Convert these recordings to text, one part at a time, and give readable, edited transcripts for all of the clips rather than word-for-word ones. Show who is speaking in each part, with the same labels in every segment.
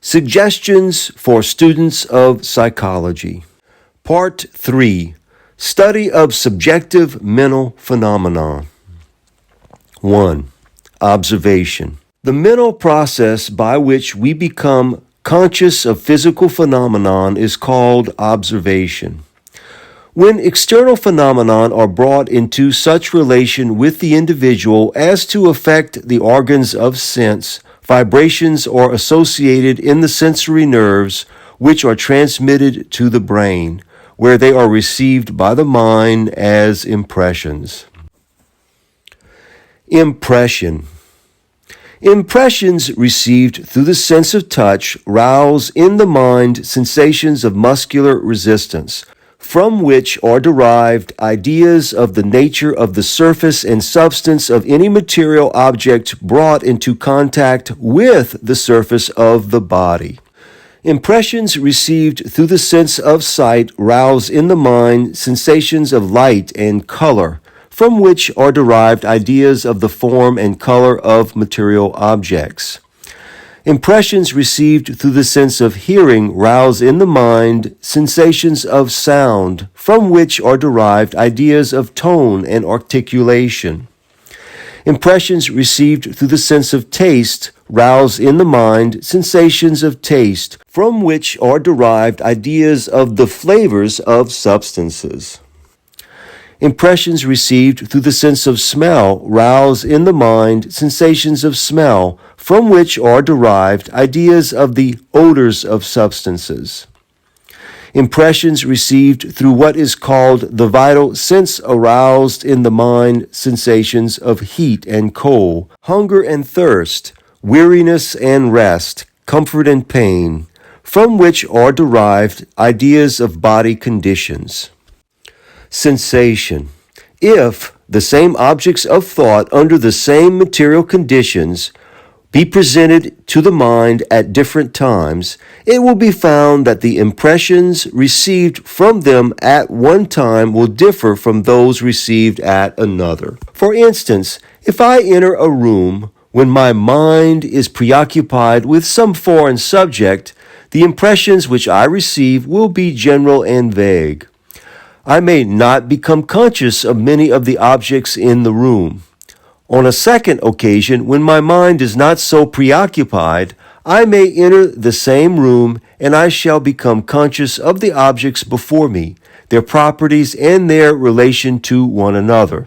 Speaker 1: Suggestions for Students of Psychology. Part 3. Study of Subjective Mental Phenomenon. 1. Observation. The mental process by which we become conscious of physical phenomenon is called observation. When external phenomenon are brought into such relation with the individual as to affect the organs of sense, vibrations are associated in the sensory nerves, which are transmitted to the brain, where they are received by the mind as impressions. Impression. Impressions received through the sense of touch rouse in the mind sensations of muscular resistance, from which are derived ideas of the nature of the surface and substance of any material object brought into contact with the surface of the body. Impressions received through the sense of sight rouse in the mind sensations of light and color, from which are derived ideas of the form and color of material objects. Impressions received through the sense of hearing rouse in the mind sensations of sound, from which are derived ideas of tone and articulation. Impressions received through the sense of taste rouse in the mind sensations of taste, from which are derived ideas of the flavors of substances. Impressions received through the sense of smell rouse in the mind sensations of smell, from which are derived ideas of the odors of substances. Impressions received through what is called the vital sense aroused in the mind sensations of heat and cold, hunger and thirst, weariness and rest, comfort and pain, from which are derived ideas of body conditions. Sensation. If the same objects of thought under the same material conditions be presented to the mind at different times, it will be found that the impressions received from them at one time will differ from those received at another. For instance, if I enter a room when my mind is preoccupied with some foreign subject, the impressions which I receive will be general and vague. I may not become conscious of many of the objects in the room. On a second occasion, when my mind is not so preoccupied, I may enter the same room and I shall become conscious of the objects before me, their properties, and their relation to one another.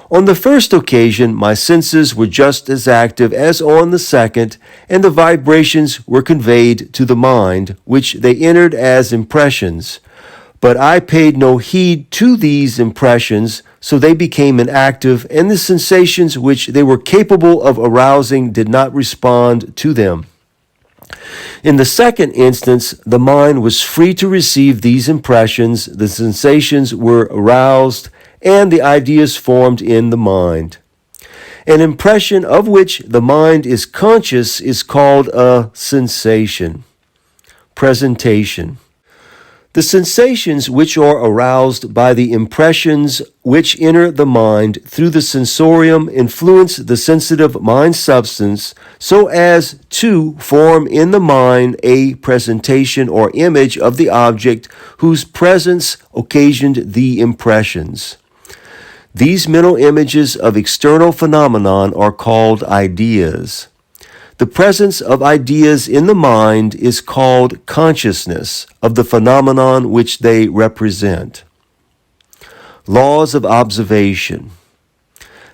Speaker 1: On the first occasion, my senses were just as active as on the second, and the vibrations were conveyed to the mind, which they entered as impressions. But I paid no heed to these impressions, so they became inactive, and the sensations which they were capable of arousing did not respond to them. In the second instance, the mind was free to receive these impressions, the sensations were aroused, and the ideas formed in the mind. An impression of which the mind is conscious is called a sensation. Presentation. The sensations which are aroused by the impressions which enter the mind through the sensorium influence the sensitive mind substance so as to form in the mind a presentation or image of the object whose presence occasioned the impressions. These mental images of external phenomenon are called ideas. The presence of ideas in the mind is called consciousness of the phenomenon which they represent. Laws of observation.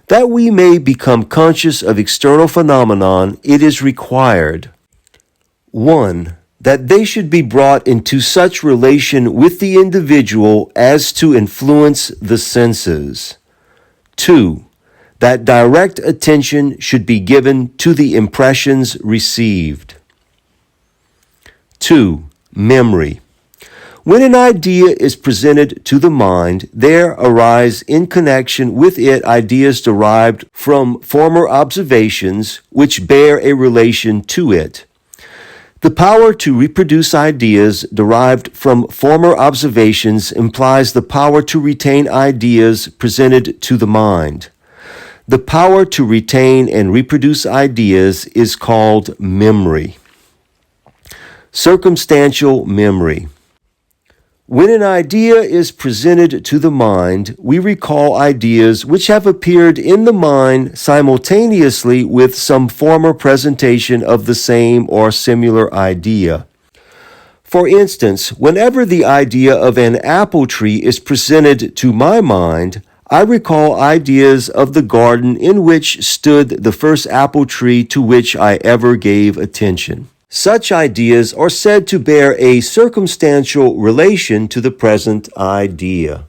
Speaker 1: That we may become conscious of external phenomenon, it is required: 1. That they should be brought into such relation with the individual as to influence the senses. 2. That direct attention should be given to the impressions received. 2. Memory. When an idea is presented to the mind, there arise in connection with it ideas derived from former observations which bear a relation to it. The power to reproduce ideas derived from former observations implies the power to retain ideas presented to the mind. The power to retain and reproduce ideas is called memory. Circumstantial memory. When an idea is presented to the mind, we recall ideas which have appeared in the mind simultaneously with some former presentation of the same or similar idea. For instance, whenever the idea of an apple tree is presented to my mind, I recall ideas of the garden in which stood the first apple tree to which I ever gave attention. Such ideas are said to bear a circumstantial relation to the present idea.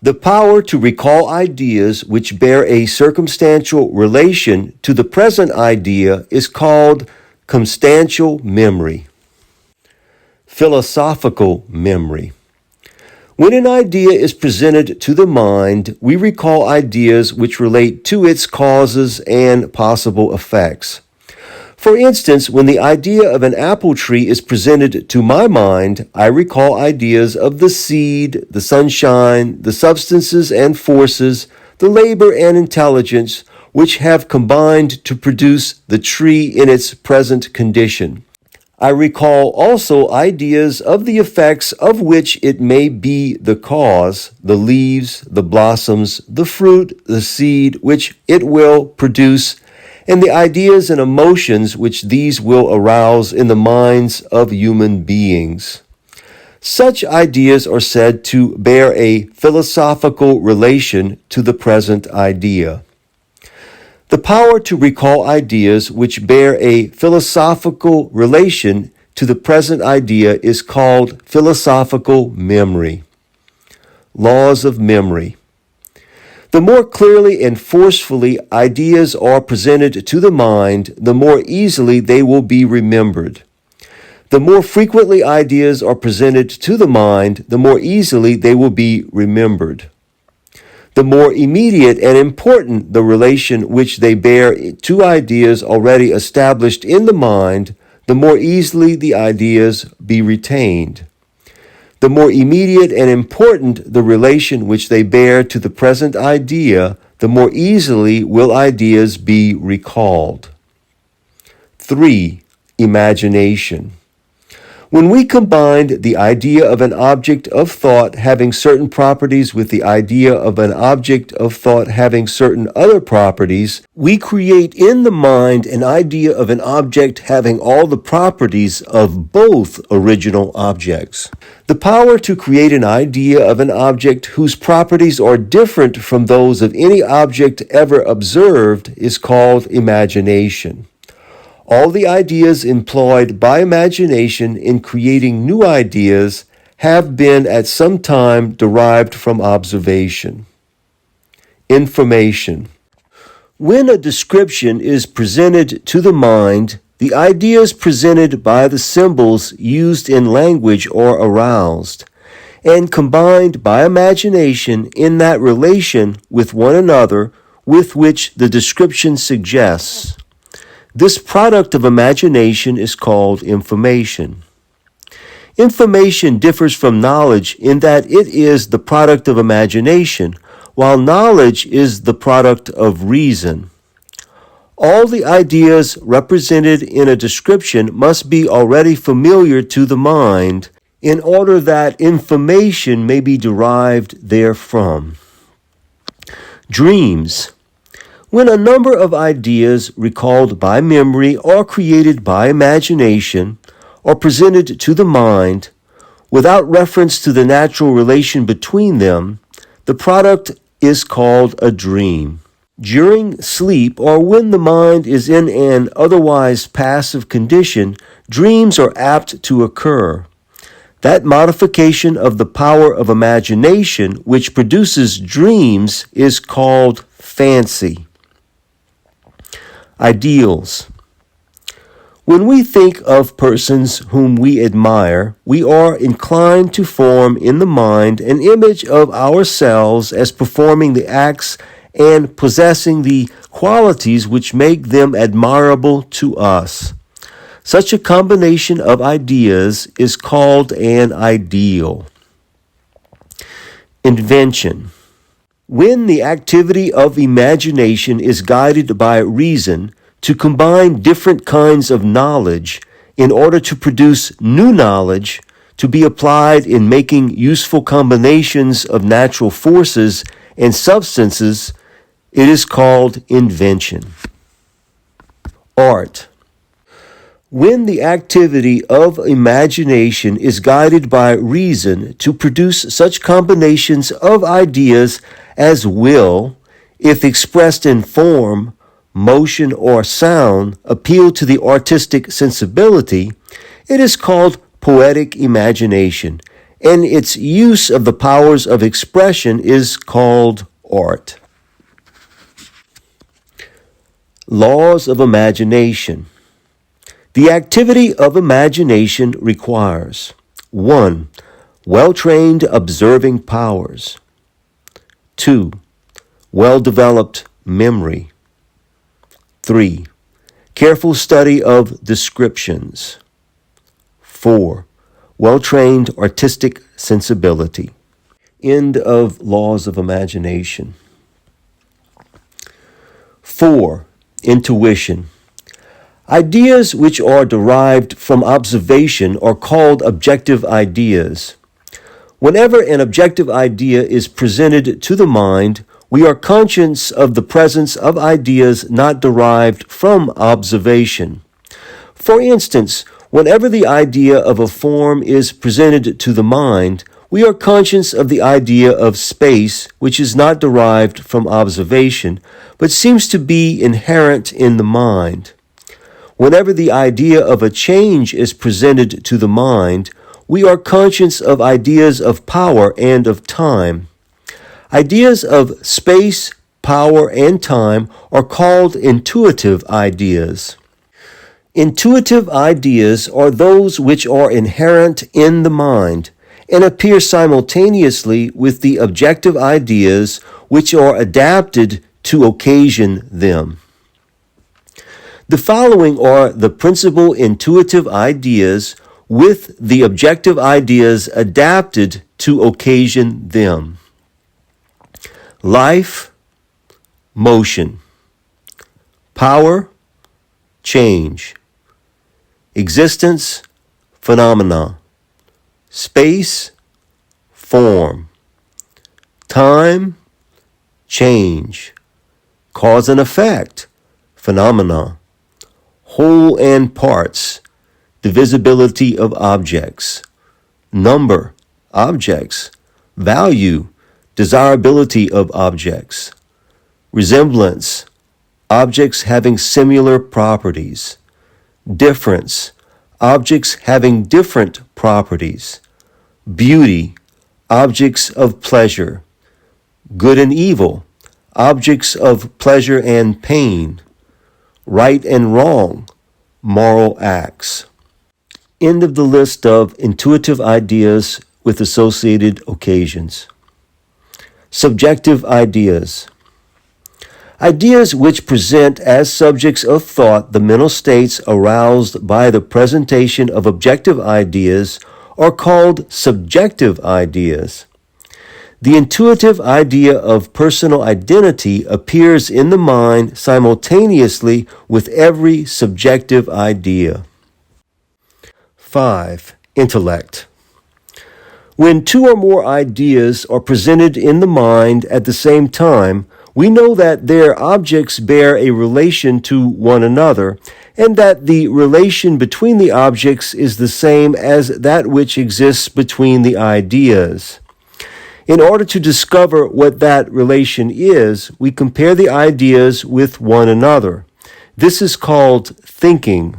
Speaker 1: The power to recall ideas which bear a circumstantial relation to the present idea is called circumstantial memory. Philosophical memory. When an idea is presented to the mind, we recall ideas which relate to its causes and possible effects. For instance, when the idea of an apple tree is presented to my mind, I recall ideas of the seed, the sunshine, the substances and forces, the labor and intelligence, which have combined to produce the tree in its present condition. I recall also ideas of the effects of which it may be the cause, the leaves, the blossoms, the fruit, the seed, which it will produce, and the ideas and emotions which these will arouse in the minds of human beings. Such ideas are said to bear a philosophical relation to the present idea. The power to recall ideas which bear a philosophical relation to the present idea is called philosophical memory. Laws of memory. The more clearly and forcefully ideas are presented to the mind, the more easily they will be remembered. The more frequently ideas are presented to the mind, the more easily they will be remembered. The more immediate and important the relation which they bear to ideas already established in the mind, the more easily the ideas be retained. The more immediate and important the relation which they bear to the present idea, the more easily will ideas be recalled. 3. Imagination. When we combine the idea of an object of thought having certain properties with the idea of an object of thought having certain other properties, we create in the mind an idea of an object having all the properties of both original objects. The power to create an idea of an object whose properties are different from those of any object ever observed is called imagination. All the ideas employed by imagination in creating new ideas have been at some time derived from observation. Information. When a description is presented to the mind, the ideas presented by the symbols used in language are aroused and combined by imagination in that relation with one another with which the description suggests. This product of imagination is called information. Information differs from knowledge in that it is the product of imagination, while knowledge is the product of reason. All the ideas represented in a description must be already familiar to the mind in order that information may be derived therefrom. Dreams. When a number of ideas recalled by memory or created by imagination are presented to the mind, without reference to the natural relation between them, the product is called a dream. During sleep or when the mind is in an otherwise passive condition, dreams are apt to occur. That modification of the power of imagination which produces dreams is called fancy. Ideals. When we think of persons whom we admire, we are inclined to form in the mind an image of ourselves as performing the acts and possessing the qualities which make them admirable to us. Such a combination of ideas is called an ideal. Invention. When the activity of imagination is guided by reason to combine different kinds of knowledge, in order to produce new knowledge to be applied in making useful combinations of natural forces and substances, it is called invention. Art. When the activity of imagination is guided by reason to produce such combinations of ideas as will, if expressed in form, motion, or sound, appeal to the artistic sensibility, it is called poetic imagination, and its use of the powers of expression is called art. Laws of imagination. The activity of imagination requires 1. Well-trained observing powers. 2. Well-developed memory. 3. Careful study of descriptions. 4. Well-trained artistic sensibility. End of laws of imagination. 4. Intuition. Ideas which are derived from observation are called objective ideas. Whenever an objective idea is presented to the mind, we are conscious of the presence of ideas not derived from observation. For instance, whenever the idea of a form is presented to the mind, we are conscious of the idea of space, which is not derived from observation, but seems to be inherent in the mind. Whenever the idea of a change is presented to the mind, we are conscious of ideas of power and of time. Ideas of space, power, and time are called intuitive ideas. Intuitive ideas are those which are inherent in the mind and appear simultaneously with the objective ideas which are adapted to occasion them. The following are the principal intuitive ideas with the objective ideas adapted to occasion them. Life, motion. Power, change. Existence, phenomena. Space, form. Time, change. Cause and effect, phenomena. Whole and parts, divisibility of objects. Number, objects. Value, desirability of objects. Resemblance, objects having similar properties. Difference, objects having different properties. Beauty, objects of pleasure. Good and evil, objects of pleasure and pain. Right and wrong, moral acts. End of the list of intuitive ideas with associated occasions. Subjective ideas. Ideas which present as subjects of thought the mental states aroused by the presentation of objective ideas are called subjective ideas. The intuitive idea of personal identity appears in the mind simultaneously with every subjective idea. 5. Intellect. When two or more ideas are presented in the mind at the same time, we know that their objects bear a relation to one another, and that the relation between the objects is the same as that which exists between the ideas. In order to discover what that relation is, we compare the ideas with one another. This is called thinking.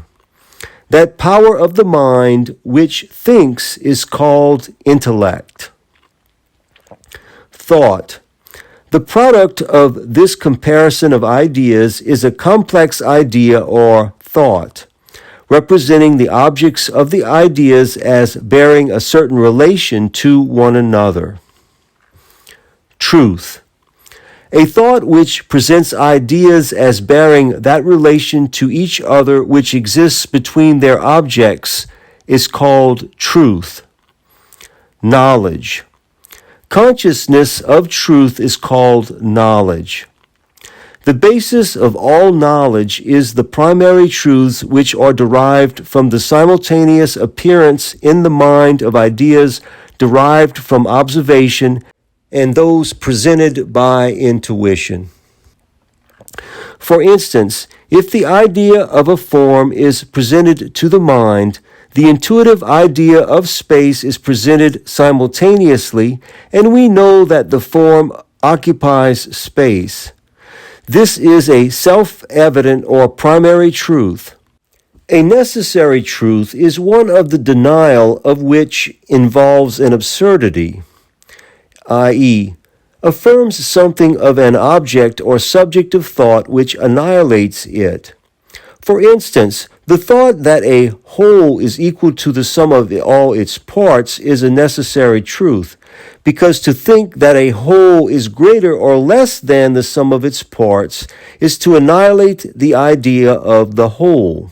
Speaker 1: That power of the mind which thinks is called intellect. Thought. The product of this comparison of ideas is a complex idea or thought, representing the objects of the ideas as bearing a certain relation to one another. Truth. A thought which presents ideas as bearing that relation to each other which exists between their objects is called truth. Knowledge. Consciousness of truth is called knowledge. The basis of all knowledge is the primary truths which are derived from the simultaneous appearance in the mind of ideas derived from observation and those presented by intuition. For instance, if the idea of a form is presented to the mind, the intuitive idea of space is presented simultaneously, and we know that the form occupies space. This is a self-evident or primary truth. A necessary truth is one of the denial of which involves an absurdity, i.e., affirms something of an object or subject of thought which annihilates it. For instance, the thought that a whole is equal to the sum of all its parts is a necessary truth, because to think that a whole is greater or less than the sum of its parts is to annihilate the idea of the whole.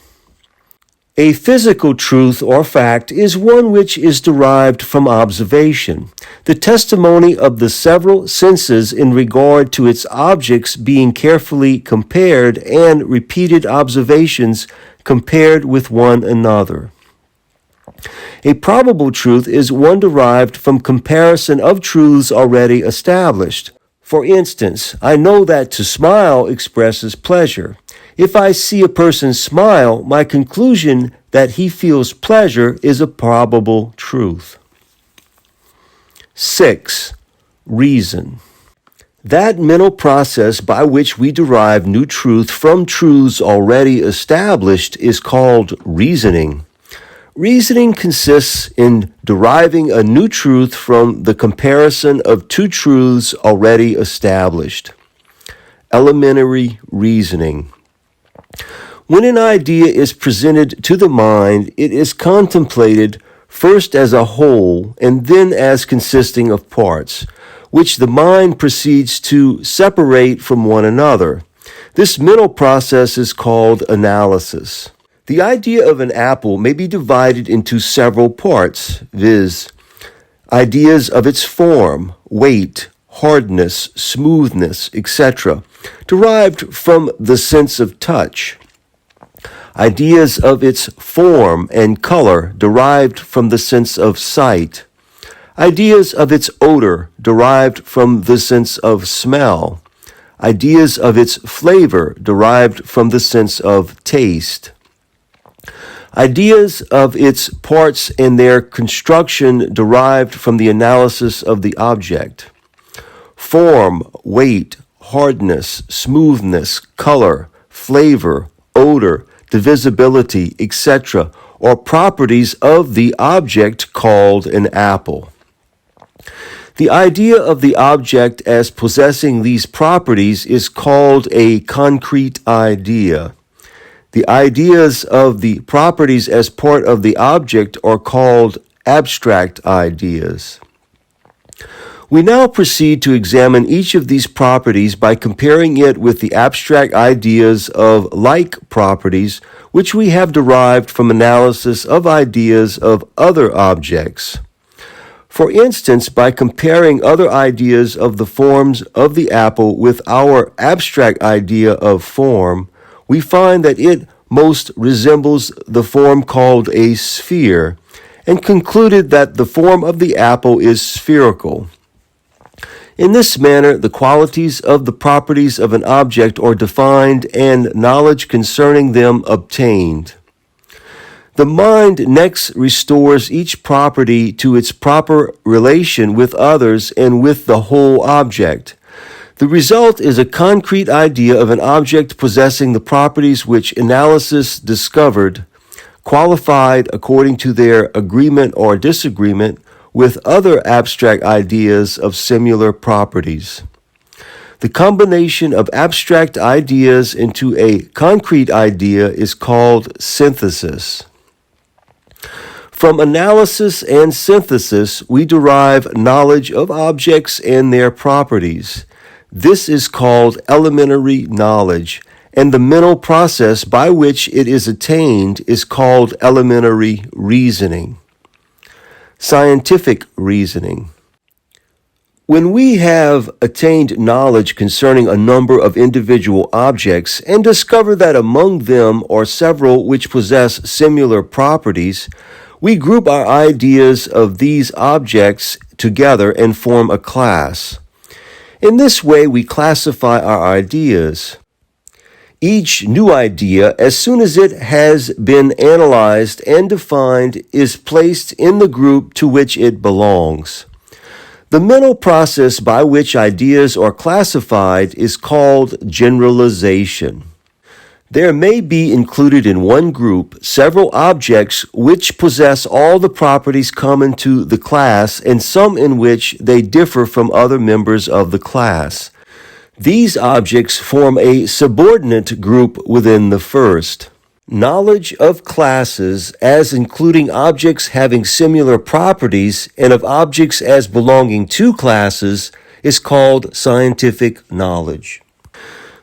Speaker 1: A physical truth or fact is one which is derived from observation, the testimony of the several senses in regard to its objects being carefully compared and repeated observations compared with one another. A probable truth is one derived from comparison of truths already established. For instance, I know that to smile expresses pleasure. If I see a person smile, my conclusion that he feels pleasure is a probable truth. 6. Reason. That mental process by which we derive new truth from truths already established is called reasoning. Reasoning consists in deriving a new truth from the comparison of two truths already established. Elementary reasoning. When an idea is presented to the mind, it is contemplated first as a whole and then as consisting of parts, which the mind proceeds to separate from one another. This mental process is called analysis. The idea of an apple may be divided into several parts, viz., ideas of its form, weight, hardness, smoothness, etc., derived from the sense of touch. Ideas of its form and color derived from the sense of sight. Ideas of its odor derived from the sense of smell. Ideas of its flavor derived from the sense of taste. Ideas of its parts and their construction derived from the analysis of the object. Form, weight, hardness, smoothness, color, flavor, odor, divisibility, etc., or properties of the object called an apple. The idea of the object as possessing these properties is called a concrete idea. The ideas of the properties as part of the object are called abstract ideas. We now proceed to examine each of these properties by comparing it with the abstract ideas of like properties which we have derived from analysis of ideas of other objects. For instance, by comparing other ideas of the forms of the apple with our abstract idea of form, we find that it most resembles the form called a sphere, and concluded that the form of the apple is spherical. In this manner, the qualities of the properties of an object are defined and knowledge concerning them obtained. The mind next restores each property to its proper relation with others and with the whole object. The result is a concrete idea of an object possessing the properties which analysis discovered, qualified according to their agreement or disagreement with other abstract ideas of similar properties. The combination of abstract ideas into a concrete idea is called synthesis. From analysis and synthesis, we derive knowledge of objects and their properties. This is called elementary knowledge, and the mental process by which it is attained is called elementary reasoning. Scientific reasoning. When we have attained knowledge concerning a number of individual objects and discover that among them are several which possess similar properties, we group our ideas of these objects together and form a class. In this way, we classify our ideas. Each new idea, as soon as it has been analyzed and defined, is placed in the group to which it belongs. The mental process by which ideas are classified is called generalization. There may be included in one group several objects which possess all the properties common to the class and some in which they differ from other members of the class. These objects form a subordinate group within the first. Knowledge of classes as including objects having similar properties and of objects as belonging to classes is called scientific knowledge.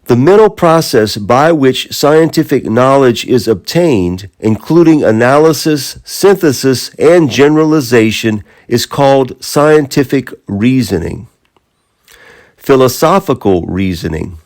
Speaker 1: The mental process by which scientific knowledge is obtained, including analysis, synthesis, and generalization, is called scientific reasoning. Philosophical reasoning.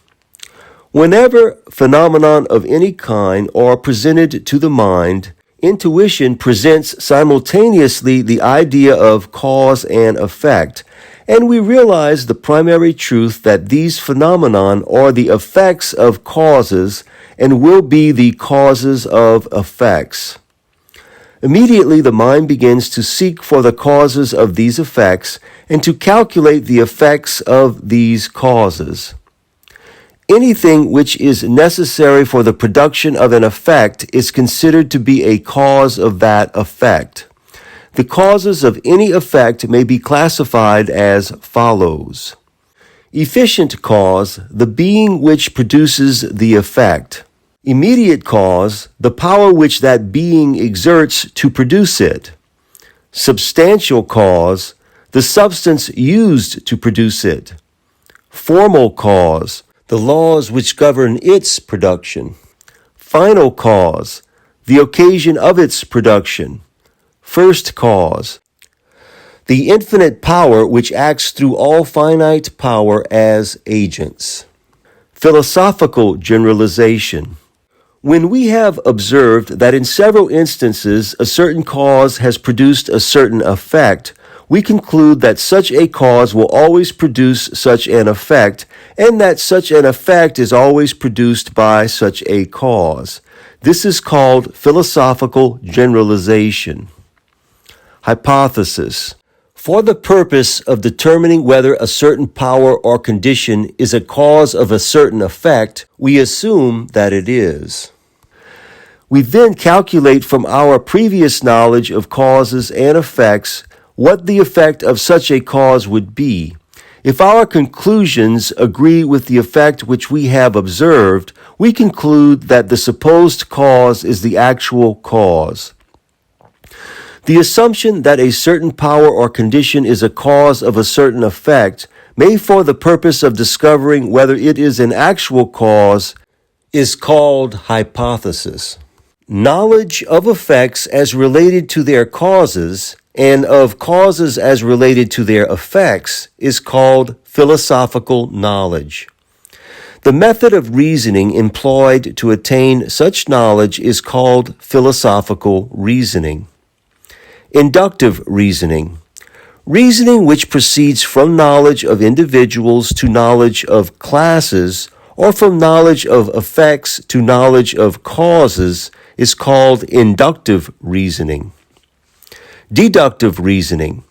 Speaker 1: Whenever phenomena of any kind are presented to the mind, intuition presents simultaneously the idea of cause and effect, and we realize the primary truth that these phenomena are the effects of causes and will be the causes of effects. Immediately the mind begins to seek for the causes of these effects and to calculate the effects of these causes. Anything which is necessary for the production of an effect is considered to be a cause of that effect. The causes of any effect may be classified as follows. Efficient cause, the being which produces the effect. Immediate cause, the power which that being exerts to produce it. Substantial cause, the substance used to produce it. Formal cause, the laws which govern its production. Final cause, the occasion of its production. First cause, the infinite power which acts through all finite power as agents. Philosophical generalization. When we have observed that in several instances a certain cause has produced a certain effect, we conclude that such a cause will always produce such an effect, and that such an effect is always produced by such a cause. This is called philosophical generalization. Hypothesis. For the purpose of determining whether a certain power or condition is a cause of a certain effect, we assume that it is. We then calculate from our previous knowledge of causes and effects what the effect of such a cause would be. If our conclusions agree with the effect which we have observed, we conclude that the supposed cause is the actual cause. The assumption that a certain power or condition is a cause of a certain effect may, for the purpose of discovering whether it is an actual cause, is called hypothesis. Knowledge of effects as related to their causes and of causes as related to their effects is called philosophical knowledge. The method of reasoning employed to attain such knowledge is called philosophical reasoning. Inductive reasoning. Reasoning which proceeds from knowledge of individuals to knowledge of classes, or from knowledge of effects to knowledge of causes, is called inductive reasoning. Deductive reasoning.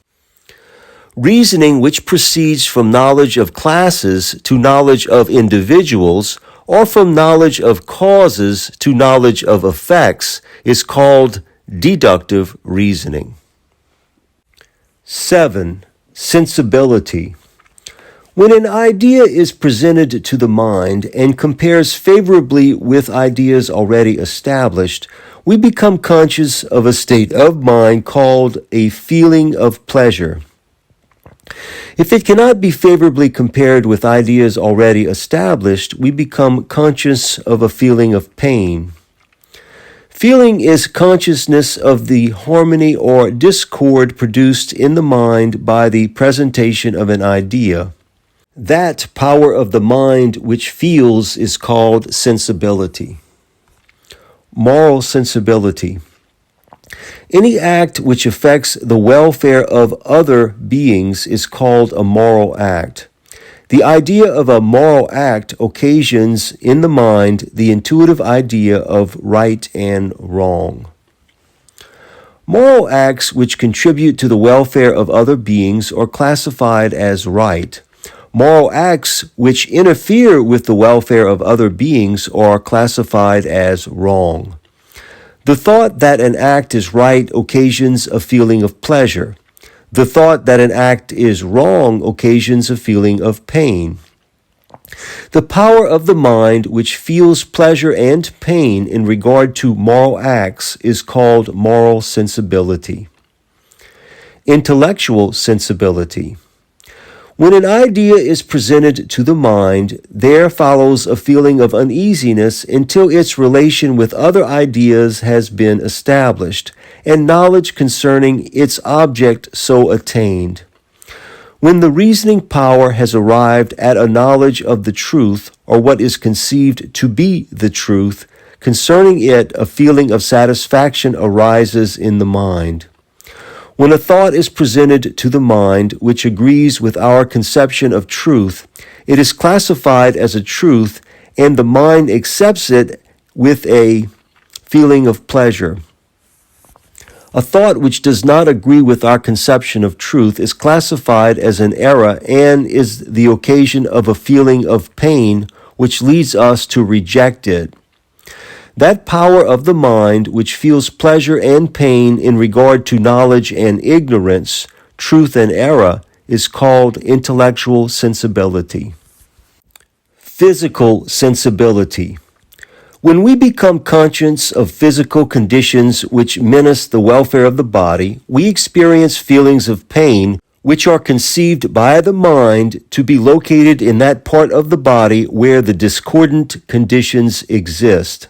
Speaker 1: Reasoning which proceeds from knowledge of classes to knowledge of individuals, or from knowledge of causes to knowledge of effects, is called deductive reasoning. 7. Sensibility. When an idea is presented to the mind and compares favorably with ideas already established, we become conscious of a state of mind called a feeling of pleasure. If it cannot be favorably compared with ideas already established, we become conscious of a feeling of pain. Feeling is consciousness of the harmony or discord produced in the mind by the presentation of an idea. That power of the mind which feels is called sensibility. Moral sensibility. Any act which affects the welfare of other beings is called a moral act. The idea of a moral act occasions in the mind the intuitive idea of right and wrong. Moral acts which contribute to the welfare of other beings are classified as right. Moral acts which interfere with the welfare of other beings are classified as wrong. The thought that an act is right occasions a feeling of pleasure. The thought that an act is wrong occasions a feeling of pain. The power of the mind which feels pleasure and pain in regard to moral acts is called moral sensibility. Intellectual sensibility. When an idea is presented to the mind, there follows a feeling of uneasiness until its relation with other ideas has been established, and knowledge concerning its object so attained. When the reasoning power has arrived at a knowledge of the truth, or what is conceived to be the truth, concerning it a feeling of satisfaction arises in the mind. When a thought is presented to the mind which agrees with our conception of truth, it is classified as a truth, and the mind accepts it with a feeling of pleasure. A thought which does not agree with our conception of truth is classified as an error and is the occasion of a feeling of pain which leads us to reject it. That power of the mind which feels pleasure and pain in regard to knowledge and ignorance, truth and error, is called intellectual sensibility. Physical sensibility. When we become conscious of physical conditions which menace the welfare of the body, we experience feelings of pain which are conceived by the mind to be located in that part of the body where the discordant conditions exist.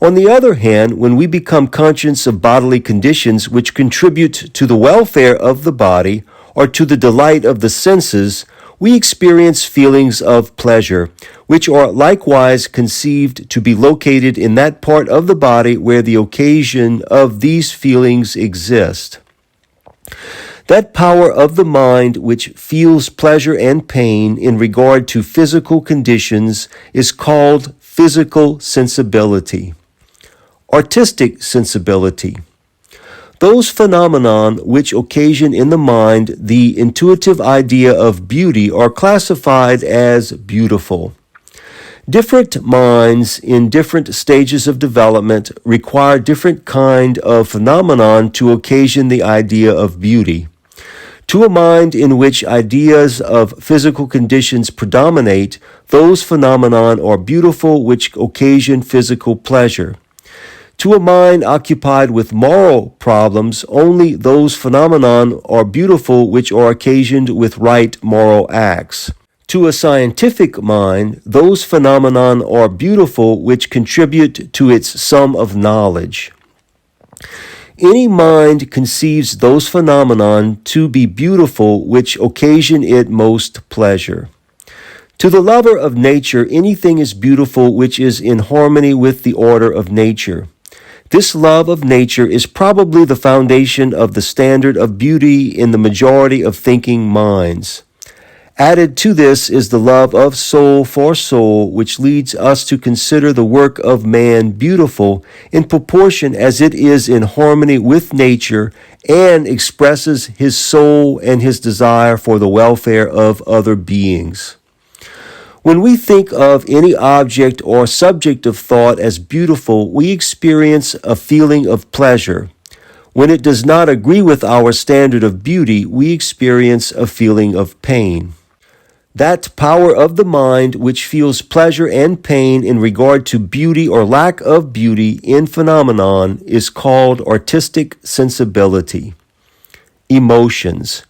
Speaker 1: On the other hand, when we become conscious of bodily conditions which contribute to the welfare of the body or to the delight of the senses, we experience feelings of pleasure, which are likewise conceived to be located in that part of the body where the occasion of these feelings exist. That power of the mind which feels pleasure and pain in regard to physical conditions is called physical sensibility. Artistic sensibility. Those phenomenon which occasion in the mind the intuitive idea of beauty are classified as beautiful. Different minds in different stages of development require different kind of phenomenon to occasion the idea of beauty. To a mind in which ideas of physical conditions predominate, those phenomenon are beautiful which occasion physical pleasure. To a mind occupied with moral problems, only those phenomenon are beautiful which are occasioned with right moral acts. To a scientific mind, those phenomenon are beautiful which contribute to its sum of knowledge. Any mind conceives those phenomenon to be beautiful which occasion it most pleasure. To the lover of nature, anything is beautiful which is in harmony with the order of nature. This love of nature is probably the foundation of the standard of beauty in the majority of thinking minds. Added to this is the love of soul for soul, which leads us to consider the work of man beautiful in proportion as it is in harmony with nature and expresses his soul and his desire for the welfare of other beings. When we think of any object or subject of thought as beautiful, we experience a feeling of pleasure. When it does not agree with our standard of beauty, we experience a feeling of pain. That power of the mind which feels pleasure and pain in regard to beauty or lack of beauty in phenomenon is called artistic sensibility. Emotions.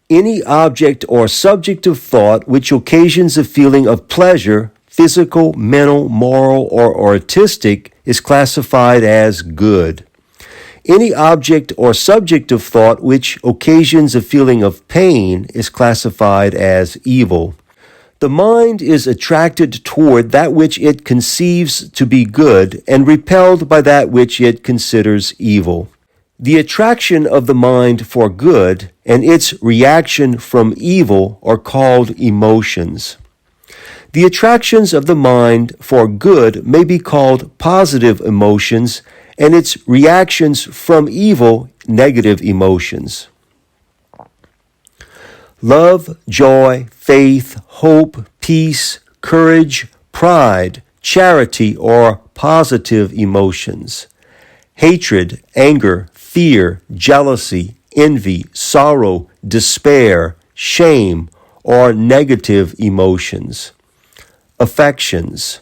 Speaker 1: Any object or subject of thought which occasions a feeling of pleasure, physical, mental, moral, or artistic, is classified as good. Any object or subject of thought which occasions a feeling of pain is classified as evil. The mind is attracted toward that which it conceives to be good and repelled by that which it considers evil. The attraction of the mind for good and its reaction from evil are called emotions. The attractions of the mind for good may be called positive emotions, and its reactions from evil, negative emotions. Love, joy, faith, hope, peace, courage, pride, charity are positive emotions. Hatred, anger, fear, jealousy, envy, sorrow, despair, shame are negative emotions. Affections.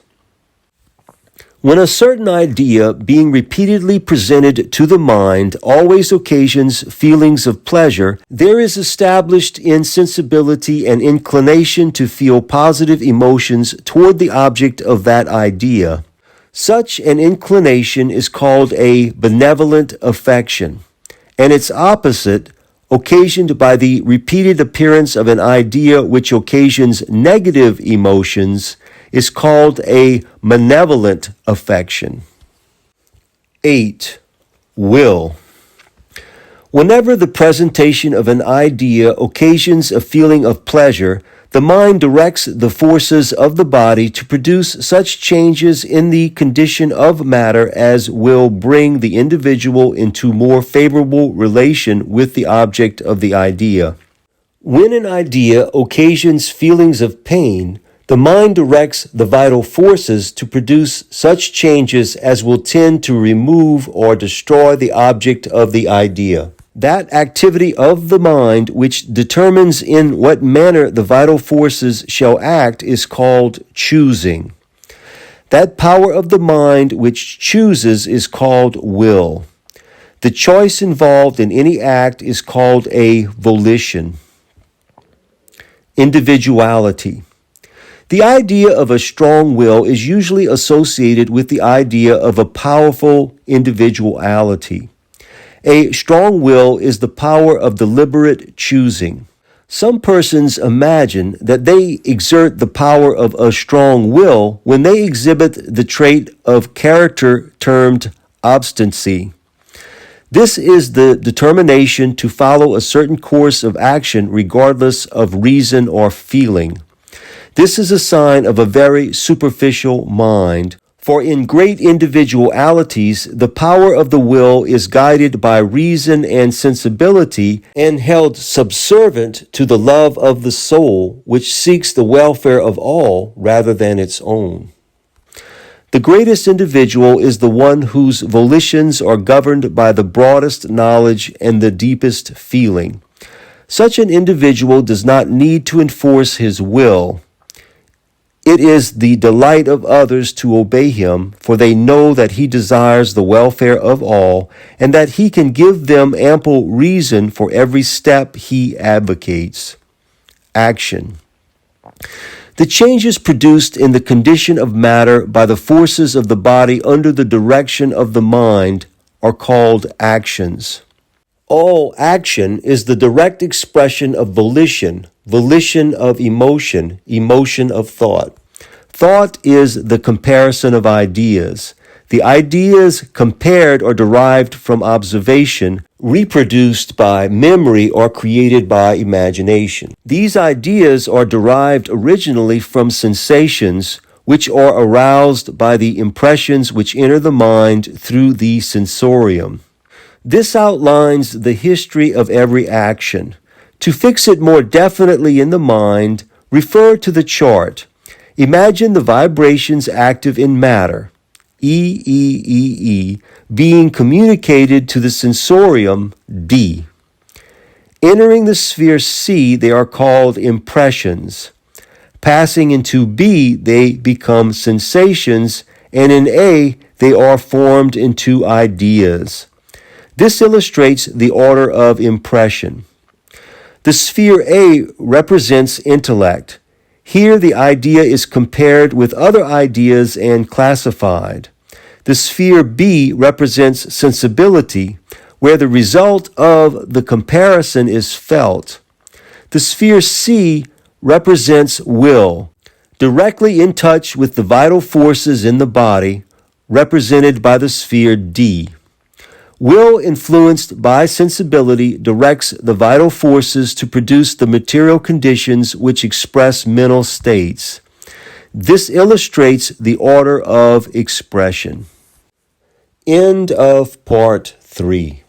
Speaker 1: When a certain idea being repeatedly presented to the mind always occasions feelings of pleasure, there is established in sensibility an inclination to feel positive emotions toward the object of that idea. Such an inclination is called a benevolent affection, and its opposite, occasioned by the repeated appearance of an idea which occasions negative emotions, is called a malevolent affection. 8. Will. Whenever the presentation of an idea occasions a feeling of pleasure, the mind directs the forces of the body to produce such changes in the condition of matter as will bring the individual into more favorable relation with the object of the idea. When an idea occasions feelings of pain, the mind directs the vital forces to produce such changes as will tend to remove or destroy the object of the idea. That activity of the mind which determines in what manner the vital forces shall act is called choosing. That power of the mind which chooses is called will. The choice involved in any act is called a volition. Individuality. The idea of a strong will is usually associated with the idea of a powerful individuality. A strong will is the power of deliberate choosing. Some persons imagine that they exert the power of a strong will when they exhibit the trait of character termed obstinacy. This is the determination to follow a certain course of action regardless of reason or feeling. This is a sign of a very superficial mind, for in great individualities, the power of the will is guided by reason and sensibility and held subservient to the love of the soul, which seeks the welfare of all rather than its own. The greatest individual is the one whose volitions are governed by the broadest knowledge and the deepest feeling. Such an individual does not need to enforce his will. It is the delight of others to obey him, for they know that he desires the welfare of all, and that he can give them ample reason for every step he advocates. Action. The changes produced in the condition of matter by the forces of the body under the direction of the mind are called actions. All action is the direct expression of volition, volition of emotion, emotion of thought. Thought is the comparison of ideas. The ideas compared or derived from observation, reproduced by memory or created by imagination. These ideas are derived originally from sensations, which are aroused by the impressions which enter the mind through the sensorium. This outlines the history of every action. To fix it more definitely in the mind, refer to the chart. Imagine the vibrations active in matter, E, being communicated to the sensorium, D. Entering the sphere C, they are called impressions. Passing into B, they become sensations, and in A, they are formed into ideas. This illustrates the order of impression. The sphere A represents intellect. Here the idea is compared with other ideas and classified. The sphere B represents sensibility, where the result of the comparison is felt. The sphere C represents will, directly in touch with the vital forces in the body, represented by the sphere D. Will influenced by sensibility directs the vital forces to produce the material conditions which express mental states. This illustrates the order of expression. End of part 3.